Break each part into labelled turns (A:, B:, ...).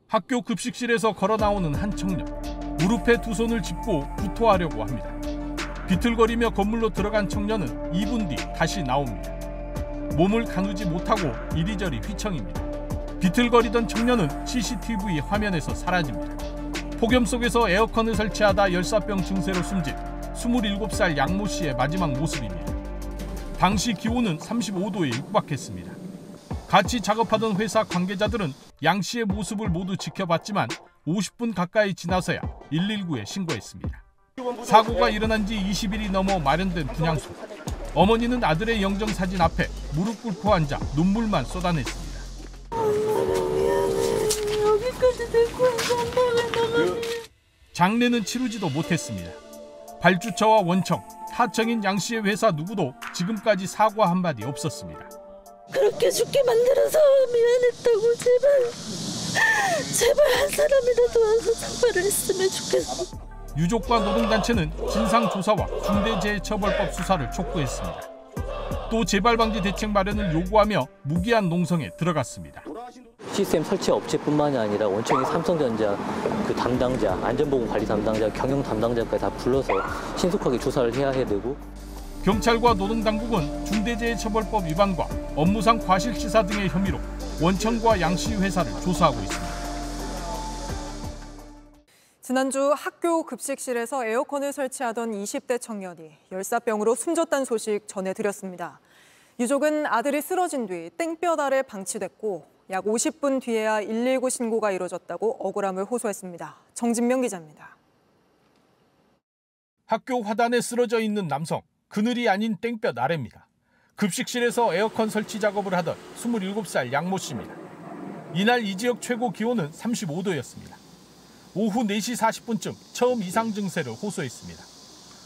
A: 학교 급식실에서 걸어 나오는 한 청년. 무릎에 두 손을 짚고 구토하려고 합니다. 비틀거리며 건물로 들어간 청년은 2분 뒤 다시 나옵니다. 몸을 가누지 못하고 이리저리 휘청입니다. 비틀거리던 청년은 CCTV 화면에서 사라집니다. 폭염 속에서 에어컨을 설치하다 열사병 증세로 숨진 27살 양모 씨의 마지막 모습입니다. 당시 기온은 35도에 육박했습니다. 같이 작업하던 회사 관계자들은 양 씨의 모습을 모두 지켜봤지만 50분 가까이 지나서야 119에 신고했습니다. 사고가 일어난 지 20일이 넘어 마련된 분향소. 어머니는 아들의 영정사진 앞에 무릎 꿇고 앉아 눈물만 쏟아냈습니다.
B: 여기까지 데리고 와서 엄마가 너무
A: 장례는 치르지도 못했습니다. 발주처와 원청, 하청인 양 씨의 회사 누구도 지금까지 사과 한마디 없었습니다.
B: 그렇게 죽게 만들어서 미안했다고 제발 한 사람이라도 와서 사과를 했으면 좋겠어.
A: 유족과 노동단체는 진상조사와 중대재해처벌법 수사를 촉구했습니다. 또 재발방지 대책 마련을 요구하며 무기한 농성에 들어갔습니다.
C: 시스템 설치 업체뿐만이 아니라 원청의 삼성전자 그 담당자, 안전보건 관리 담당자, 경영 담당자까지 다 불러서 신속하게 조사를 해야 되고,
A: 경찰과 노동당국은 중대재해처벌법 위반과 업무상 과실치사 등의 혐의로 원청과 양씨 회사를 조사하고 있습니다.
D: 지난주 학교 급식실에서 에어컨을 설치하던 20대 청년이 열사병으로 숨졌다는 소식 전해드렸습니다. 유족은 아들이 쓰러진 뒤 땡볕 아래 방치됐고 약 50분 뒤에야 119 신고가 이루어졌다고 억울함을 호소했습니다. 정진명 기자입니다.
A: 학교 화단에 쓰러져 있는 남성, 그늘이 아닌 땡볕 아래입니다. 급식실에서 에어컨 설치 작업을 하던 27살 양모 씨입니다. 이날 이 지역 최고 기온은 35도였습니다. 오후 4시 40분쯤 처음 이상 증세를 호소했습니다.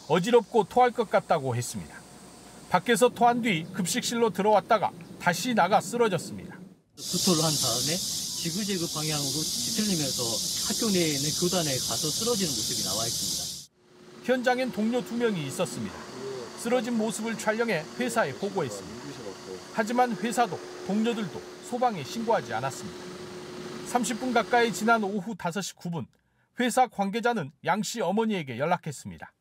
A: 어지럽고 토할 것 같다고 했습니다. 밖에서 토한 뒤 급식실로 들어왔다가 다시 나가 쓰러졌습니다.
E: 구토를 한 다음에 지그재그 방향으로 뒤틀리면서 학교 내에 있는 교단에 가서 쓰러지는 모습이 나와 있습니다.
A: 현장엔 동료 2명이 있었습니다. 쓰러진 모습을 촬영해 회사에 보고했습니다. 하지만 회사도 동료들도 소방에 신고하지 않았습니다. 30분 가까이 지난 오후 5시 9분, 회사 관계자는 양 씨 어머니에게 연락했습니다.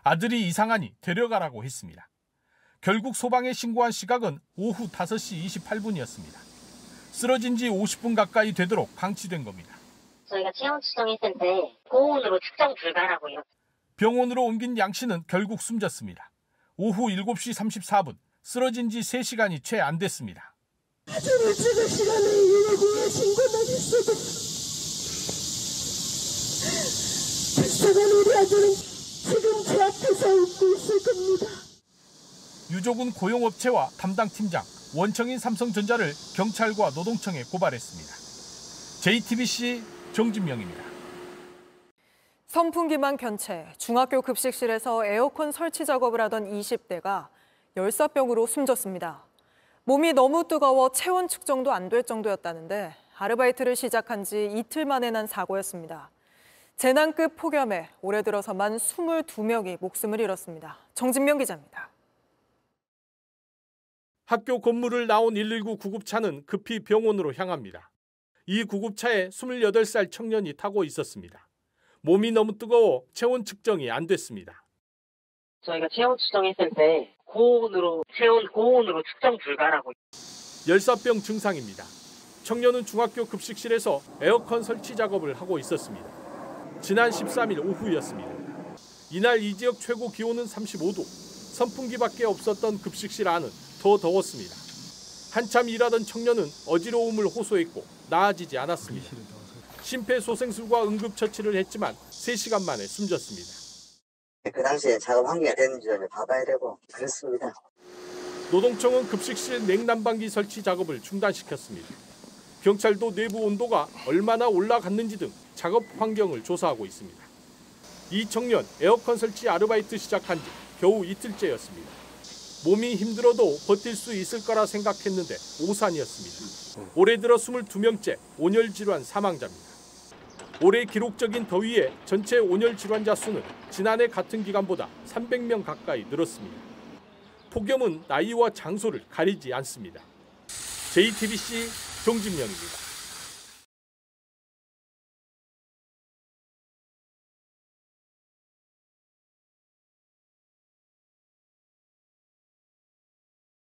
A: 아들이 이상하니 데려가라고 했습니다. 결국 소방에 신고한 시각은 오후 5시 28분이었습니다. 쓰러진 지 50분 가까이 되도록 방치된 겁니다.
F: 저희가 체온 측정했을 때 고온으로 측정 불가라고요.
A: 병원으로 옮긴 양 씨는 결국 숨졌습니다. 오후 7시 34분, 쓰러진 지 3시간이 채 안 됐습니다.
B: 아들을 찍을 시간에 119에 신고만 했어도 불쌍한 우리 아들은 지금 제 앞에서 웃고 있을 겁니다.
A: 유족은 고용업체와 담당 팀장, 원청인 삼성전자를 경찰과 노동청에 고발했습니다. JTBC 정진명입니다.
D: 선풍기만 켠 채 중학교 급식실에서 에어컨 설치 작업을 하던 20대가 열사병으로 숨졌습니다. 몸이 너무 뜨거워 체온 측정도 안 될 정도였다는데 아르바이트를 시작한 지 이틀 만에 난 사고였습니다. 재난급 폭염에 올해 들어서만 22명이 목숨을 잃었습니다. 정진명 기자입니다.
A: 학교 건물을 나온 119 구급차는 급히 병원으로 향합니다. 이 구급차에 28살 청년이 타고 있었습니다. 몸이 너무 뜨거워 체온 측정이 안 됐습니다.
F: 저희가 체온 측정했을 때 고온으로 측정 불가라고.
A: 열사병 증상입니다. 청년은 중학교 급식실에서 에어컨 설치 작업을 하고 있었습니다. 지난 13일 오후였습니다. 이날 이 지역 최고 기온은 35도. 선풍기밖에 없었던 급식실 안은 더 더웠습니다. 한참 일하던 청년은 어지러움을 호소했고 나아지지 않았습니다. 심폐소생술과 응급처치를 했지만 3시간 만에 숨졌습니다.
G: 그 당시에 작업 환기가 됐는지 봐봐야 되고 그렇습니다.
A: 노동청은 급식실 냉난방기 설치 작업을 중단시켰습니다. 경찰도 내부 온도가 얼마나 올라갔는지 등 작업 환경을 조사하고 있습니다. 이 청년 에어컨 설치 아르바이트 시작한 지 겨우 이틀째였습니다. 몸이 힘들어도 버틸 수 있을 거라 생각했는데 오산이었습니다. 올해 들어 22명째 온열 질환 사망자입니다. 올해 기록적인 더위에 전체 온열 질환자 수는 지난해 같은 기간보다 300명 가까이 늘었습니다. 폭염은 나이와 장소를 가리지 않습니다. JTBC 정진명입니다.